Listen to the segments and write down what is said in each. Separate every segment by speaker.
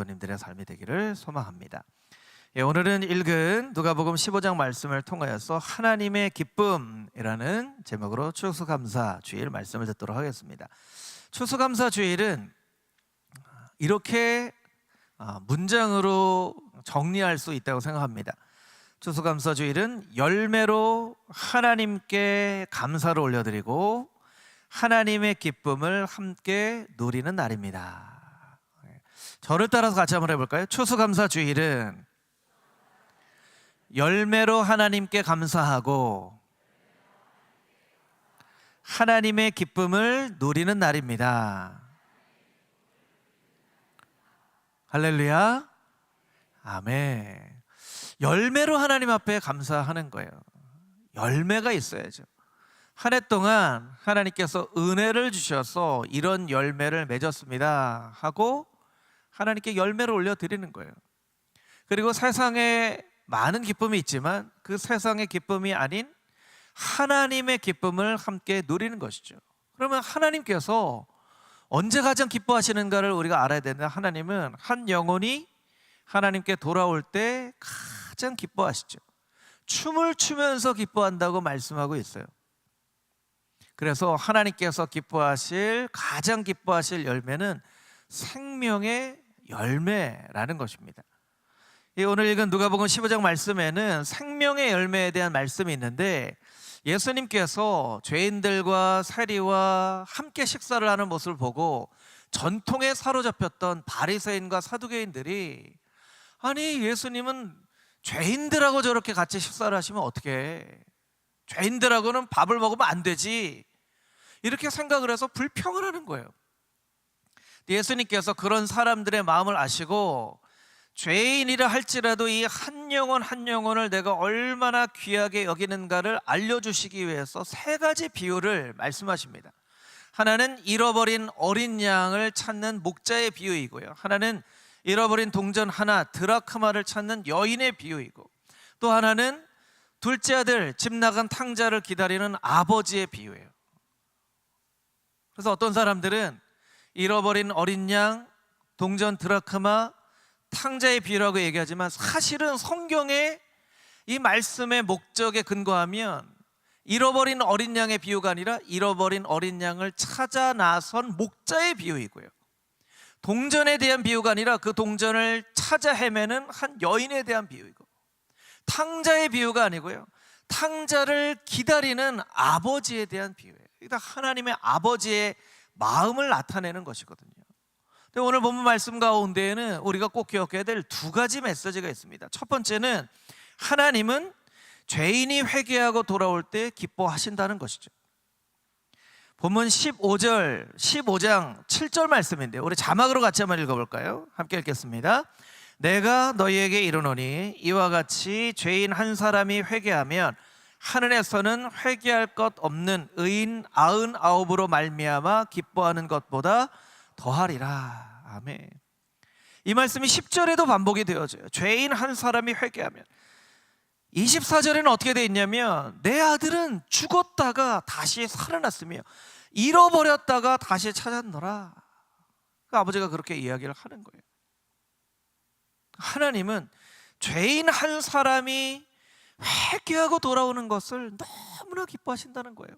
Speaker 1: 성도님들의 삶이 되기를 소망합니다. 오늘은 읽은 누가복음 15장 말씀을 통하여서 하나님의 기쁨이라는 제목으로 추수감사 주일 말씀을 듣도록 하겠습니다. 추수감사 주일은 이렇게 문장으로 정리할 수 있다고 생각합니다. 추수감사 주일은 열매로 하나님께 감사를 올려드리고 하나님의 기쁨을 함께 누리는 날입니다. 저를 따라서 같이 한번 해볼까요? 추수감사 주일은 열매로 하나님께 감사하고 하나님의 기쁨을 누리는 날입니다. 할렐루야. 아멘. 열매로 하나님 앞에 감사하는 거예요. 열매가 있어야죠. 한 해 동안 하나님께서 은혜를 주셔서 이런 열매를 맺었습니다 하고 하나님께 열매를 올려드리는 거예요. 그리고 세상에 많은 기쁨이 있지만 그 세상의 기쁨이 아닌 하나님의 기쁨을 함께 누리는 것이죠. 그러면 하나님께서 언제 가장 기뻐하시는가를 우리가 알아야 되는데, 하나님은 한 영혼이 하나님께 돌아올 때 가장 기뻐하시죠. 춤을 추면서 기뻐한다고 말씀하고 있어요. 그래서 하나님께서 가장 기뻐하실 열매는 생명의 열매라는 것입니다. 오늘 읽은 누가복음 15장 말씀에는 생명의 열매에 대한 말씀이 있는데, 예수님께서 죄인들과 세리와 함께 식사를 하는 모습을 보고 전통에 사로잡혔던 바리새인과 사두개인들이, 아니 예수님은 죄인들하고 저렇게 같이 식사를 하시면 어떡해, 죄인들하고는 밥을 먹으면 안 되지, 이렇게 생각을 해서 불평을 하는 거예요. 예수님께서 그런 사람들의 마음을 아시고 죄인이라 할지라도 이 한 영혼 한 영혼을 내가 얼마나 귀하게 여기는가를 알려주시기 위해서 세 가지 비유를 말씀하십니다. 하나는 잃어버린 어린 양을 찾는 목자의 비유이고요, 하나는 잃어버린 동전 하나 드라크마를 찾는 여인의 비유이고, 또 하나는 둘째 아들 집 나간 탕자를 기다리는 아버지의 비유예요. 그래서 어떤 사람들은 잃어버린 어린 양, 동전 드라크마, 탕자의 비유라고 얘기하지만, 사실은 성경의 이 말씀의 목적에 근거하면 잃어버린 어린 양의 비유가 아니라 잃어버린 어린 양을 찾아 나선 목자의 비유이고요, 동전에 대한 비유가 아니라 그 동전을 찾아 헤매는 한 여인에 대한 비유이고, 탕자의 비유가 아니고요, 탕자를 기다리는 아버지에 대한 비유예요. 그러니까 하나님의 아버지의 마음을 나타내는 것이거든요. 오늘 본문 말씀 가운데에는 우리가 꼭 기억해야 될 두 가지 메시지가 있습니다. 첫 번째는 하나님은 죄인이 회개하고 돌아올 때 기뻐하신다는 것이죠. 본문 15장 7절 말씀인데, 우리 자막으로 같이 한번 읽어볼까요? 함께 읽겠습니다. 내가 너희에게 이르노니 이와 같이 죄인 한 사람이 회개하면 하늘에서는 회개할 것 없는 의인 99으로 말미암아 기뻐하는 것보다 더하리라. 아멘. 이 말씀이 10절에도 반복이 되어져요. 죄인 한 사람이 회개하면. 24절에는 어떻게 되어 있냐면, 내 아들은 죽었다가 다시 살아났으며 잃어버렸다가 다시 찾았노라. 그러니까 아버지가 그렇게 이야기를 하는 거예요. 하나님은 죄인 한 사람이 회개하고 돌아오는 것을 너무나 기뻐하신다는 거예요.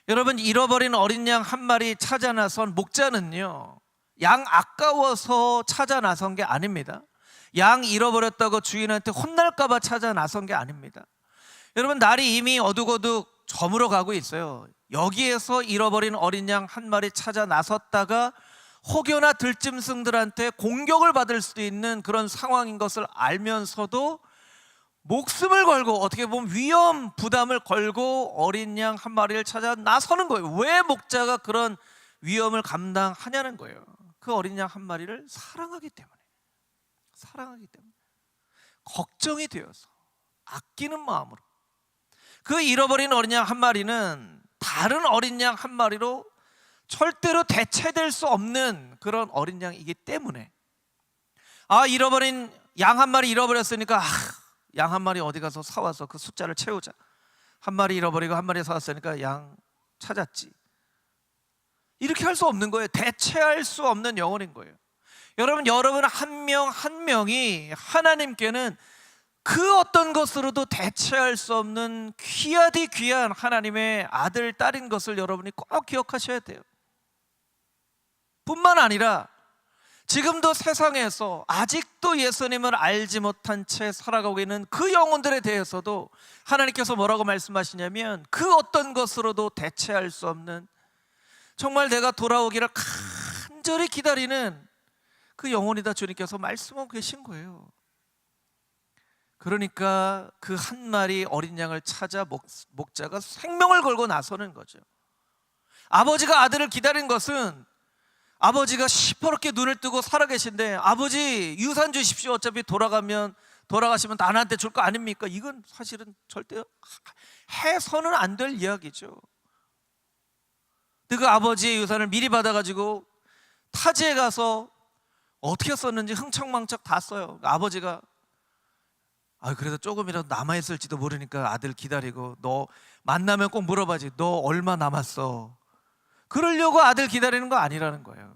Speaker 1: 여러분, 잃어버린 어린 양 한 마리 찾아 나선 목자는요, 양 아까워서 찾아 나선 게 아닙니다. 양 잃어버렸다고 주인한테 혼날까 봐 찾아 나선 게 아닙니다. 여러분, 날이 이미 어둑어둑 저물어 가고 있어요. 여기에서 잃어버린 어린 양 한 마리 찾아 나섰다가 혹여나 들짐승들한테 공격을 받을 수도 있는 그런 상황인 것을 알면서도 목숨을 걸고, 어떻게 보면 위험 부담을 걸고 어린 양 한 마리를 찾아 나서는 거예요. 왜 목자가 그런 위험을 감당하냐는 거예요. 그 어린 양 한 마리를 사랑하기 때문에, 걱정이 되어서, 아끼는 마음으로. 그 잃어버린 어린 양 한 마리는 다른 어린 양 한 마리로 절대로 대체될 수 없는 그런 어린 양이기 때문에, 잃어버린 양 한 마리 잃어버렸으니까 양 한 마리 어디 가서 사와서 그 숫자를 채우자. 한 마리 잃어버리고 한 마리 사왔으니까 양 찾았지. 이렇게 할 수 없는 거예요. 대체할 수 없는 영혼인 거예요. 여러분 한 명 한 명이 하나님께는 그 어떤 것으로도 대체할 수 없는 귀하디 귀한 하나님의 아들, 딸인 것을 여러분이 꼭 기억하셔야 돼요. 뿐만 아니라 지금도 세상에서 아직도 예수님을 알지 못한 채 살아가고 있는 그 영혼들에 대해서도 하나님께서 뭐라고 말씀하시냐면, 그 어떤 것으로도 대체할 수 없는, 정말 내가 돌아오기를 간절히 기다리는 그 영혼이다, 주님께서 말씀하고 계신 거예요. 그러니까 그 한 마리 어린 양을 찾아 목자가 생명을 걸고 나서는 거죠. 아버지가 아들을 기다린 것은, 아버지가 시퍼렇게 눈을 뜨고 살아계신데 아버지 유산 주십시오, 어차피 돌아가시면 나한테 줄 거 아닙니까? 이건 사실은 절대 해서는 안 될 이야기죠. 그 아버지의 유산을 미리 받아가지고 타지에 가서 어떻게 썼는지 흥청망청 다 써요. 아버지가 그래도 조금이라도 남아있을지도 모르니까 아들 기다리고, 너 만나면 꼭 물어봐지, 너 얼마 남았어? 그러려고 아들 기다리는 거 아니라는 거예요.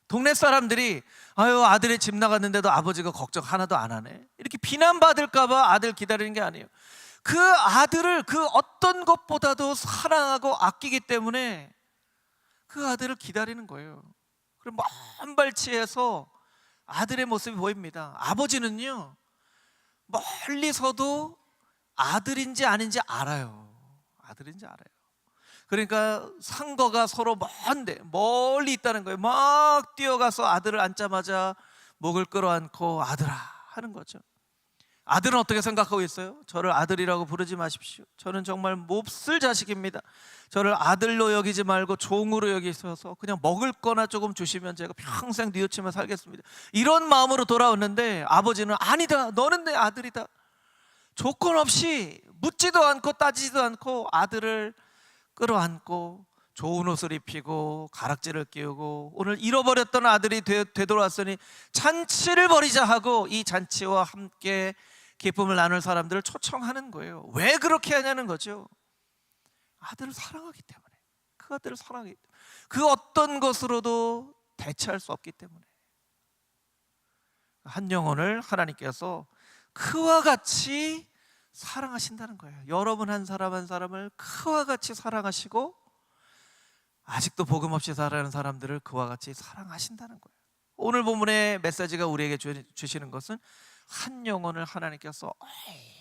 Speaker 1: 동네 사람들이 아들이 집 나갔는데도 아버지가 걱정 하나도 안 하네, 이렇게 비난받을까 봐 아들 기다리는 게 아니에요. 그 아들을 그 어떤 것보다도 사랑하고 아끼기 때문에 그 아들을 기다리는 거예요. 그럼 먼 발치에서 아들의 모습이 보입니다. 아버지는요, 멀리서도 아들인지 아닌지 알아요. 아들인지 알아요. 그러니까 상거가 서로 먼데 멀리 있다는 거예요. 막 뛰어가서 아들을 앉자마자 목을 끌어안고 아들아 하는 거죠. 아들은 어떻게 생각하고 있어요? 저를 아들이라고 부르지 마십시오. 저는 정말 몹쓸 자식입니다. 저를 아들로 여기지 말고 종으로 여기셔서 그냥 먹을 거나 조금 주시면 제가 평생 뉘우치며 살겠습니다. 이런 마음으로 돌아왔는데 아버지는 아니다, 너는 내 아들이다. 조건 없이 묻지도 않고 따지지도 않고 아들을 끌어안고 좋은 옷을 입히고 가락지를 끼우고, 오늘 잃어버렸던 아들이 되돌아왔으니 잔치를 벌이자 하고 이 잔치와 함께 기쁨을 나눌 사람들을 초청하는 거예요. 왜 그렇게 하냐는 거죠. 아들을 사랑하기 때문에. 그 아들을 사랑하기 때문에. 그 어떤 것으로도 대체할 수 없기 때문에. 한 영혼을 하나님께서 그와 같이 사랑하신다는 거예요. 여러분 한 사람 한 사람을 그와 같이 사랑하시고, 아직도 복음 없이 살아가는 사람들을 그와 같이 사랑하신다는 거예요. 오늘 본문의 메시지가 우리에게 주시는 것은 한 영혼을 하나님께서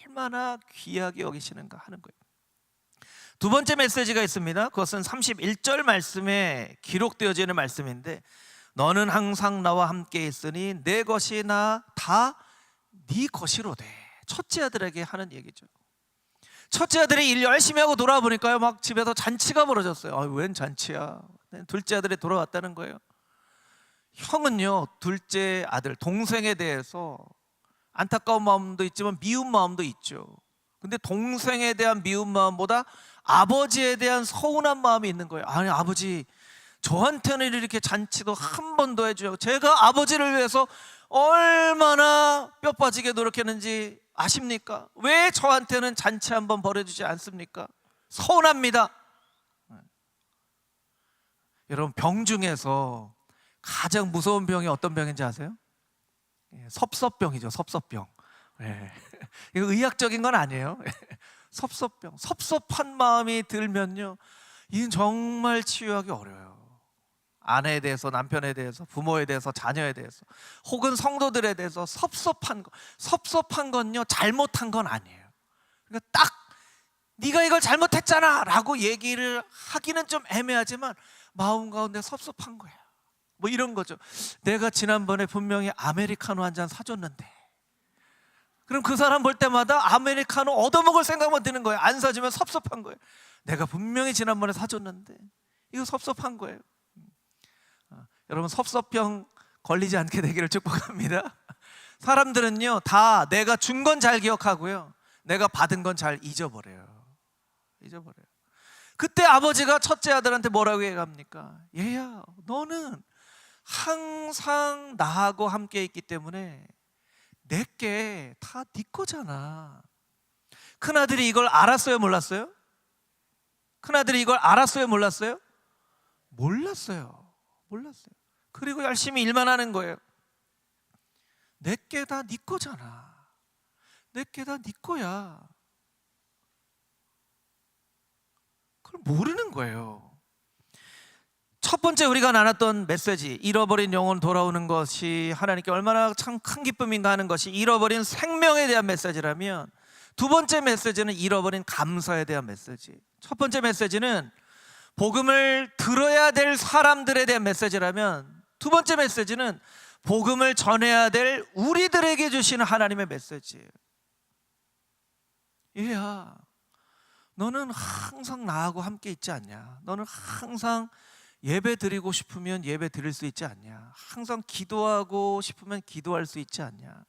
Speaker 1: 얼마나 귀하게 여기시는가 하는 거예요. 두 번째 메시지가 있습니다. 그것은 31절 말씀에 기록되어지는 말씀인데, 너는 항상 나와 함께 있으니 내 것이 다 네 것이로되. 첫째 아들에게 하는 얘기죠. 첫째 아들이 일 열심히 하고 돌아와 보니까요, 막 집에서 잔치가 벌어졌어요. 웬 잔치야. 둘째 아들이 돌아왔다는 거예요. 형은요, 둘째 아들 동생에 대해서 안타까운 마음도 있지만 미운 마음도 있죠. 근데 동생에 대한 미운 마음보다 아버지에 대한 서운한 마음이 있는 거예요. 아니, 아버지 저한테는 이렇게 잔치도 한 번 더 해줘요. 제가 아버지를 위해서 얼마나 뼈 빠지게 노력했는지 아십니까? 왜 저한테는 잔치 한번 벌여주지 않습니까? 서운합니다. 여러분, 병 중에서 가장 무서운 병이 어떤 병인지 아세요? 섭섭병이죠. 섭섭병. 이거 의학적인 건 아니에요. 섭섭병. 섭섭한 마음이 들면요, 이건 정말 치유하기 어려워요. 아내에 대해서, 남편에 대해서, 부모에 대해서, 자녀에 대해서, 혹은 성도들에 대해서 섭섭한 건요, 잘못한 건 아니에요. 그러니까 딱 네가 이걸 잘못했잖아 라고 얘기를 하기는 좀 애매하지만 마음 가운데 섭섭한 거야. 뭐 이런 거죠. 내가 지난번에 분명히 아메리카노 한 잔 사줬는데, 그럼 그 사람 볼 때마다 아메리카노 얻어먹을 생각만 드는 거예요. 안 사주면 섭섭한 거예요. 내가 분명히 지난번에 사줬는데. 이거 섭섭한 거예요. 여러분, 섭섭병 걸리지 않게 되기를 축복합니다. 사람들은요, 다 내가 준 건 잘 기억하고요, 내가 받은 건 잘 잊어버려요. 그때 아버지가 첫째 아들한테 뭐라고 얘기합니까? 얘야, 너는 항상 나하고 함께 있기 때문에 내게 다 네 거잖아. 큰아들이 이걸 알았어요, 몰랐어요? 큰아들이 이걸 알았어요, 몰랐어요? 몰랐어요. 그리고 열심히 일만 하는 거예요. 내게 다 네 거잖아. 내게 다 네 거야. 그걸 모르는 거예요. 첫 번째 우리가 나눴던 메시지, 잃어버린 영혼 돌아오는 것이 하나님께 얼마나 참 큰 기쁨인가 하는 것이 잃어버린 생명에 대한 메시지라면, 두 번째 메시지는 잃어버린 감사에 대한 메시지. 첫 번째 메시지는 복음을 들어야 될 사람들에 대한 메시지라면, 두 번째 메시지는 복음을 전해야 될 우리들에게 주시는 하나님의 메시지예요. 얘야, 너는 항상 나하고 함께 있지 않냐? 너는 항상 예배 드리고 싶으면 예배 드릴 수 있지 않냐? 항상 기도하고 싶으면 기도할 수 있지 않냐?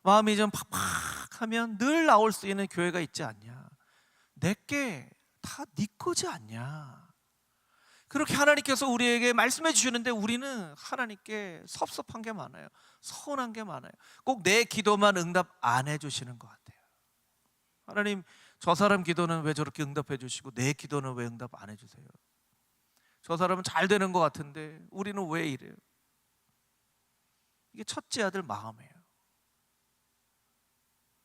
Speaker 1: 마음이 좀 팍팍하면 늘 나올 수 있는 교회가 있지 않냐? 내게 다 네 거지 않냐? 그렇게 하나님께서 우리에게 말씀해 주시는데 우리는 하나님께 섭섭한 게 많아요. 서운한 게 많아요. 꼭 내 기도만 응답 안 해주시는 것 같아요. 하나님, 저 사람 기도는 왜 저렇게 응답해 주시고 내 기도는 왜 응답 안 해주세요? 저 사람은 잘 되는 것 같은데 우리는 왜 이래요? 이게 첫째 아들 마음이에요.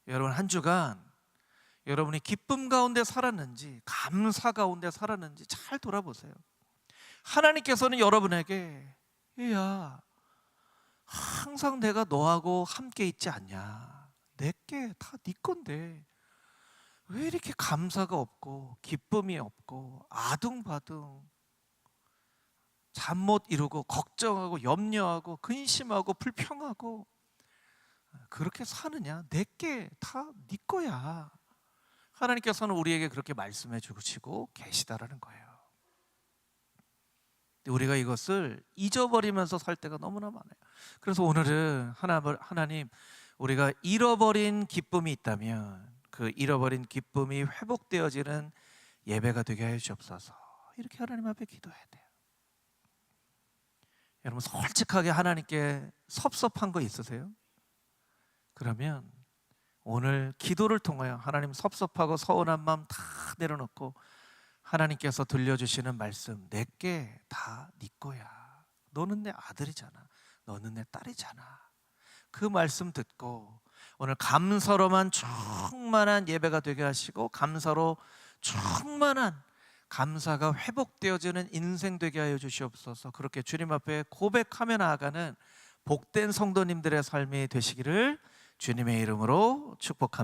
Speaker 1: 여러분, 한 주간 여러분이 기쁨 가운데 살았는지 감사 가운데 살았는지 잘 돌아보세요. 하나님께서는 여러분에게, 야, 항상 내가 너하고 함께 있지 않냐? 내게 다 네 건데 왜 이렇게 감사가 없고 기쁨이 없고 아둥바둥 잠 못 이루고 걱정하고 염려하고 근심하고 불평하고 그렇게 사느냐? 내게 다 네 거야. 하나님께서는 우리에게 그렇게 말씀해 주시고 계시다라는 거예요. 우리가 이것을 잊어버리면서 살 때가 너무나 많아요. 그래서 오늘은 하나님, 우리가 잃어버린 기쁨이 있다면 그 잃어버린 기쁨이 회복되어지는 예배가 되게 해 주옵소서. 이렇게 하나님 앞에 기도해야 돼요. 여러분, 솔직하게 하나님께 섭섭한 거 있으세요? 그러면 오늘 기도를 통하여 하나님, 섭섭하고 서운한 마음 다 내려놓고 하나님께서 들려주시는 말씀, 내게 다 네 거야. 너는 내 아들이잖아. 너는 내 딸이잖아. 그 말씀 듣고 오늘 감사로만 충만한 예배가 되게 하시고 감사로 충만한 감사가 회복되어지는 인생 되게 하여 주시옵소서. 그렇게 주님 앞에 고백하며 나아가는 복된 성도님들의 삶이 되시기를 주님의 이름으로 축복합니다.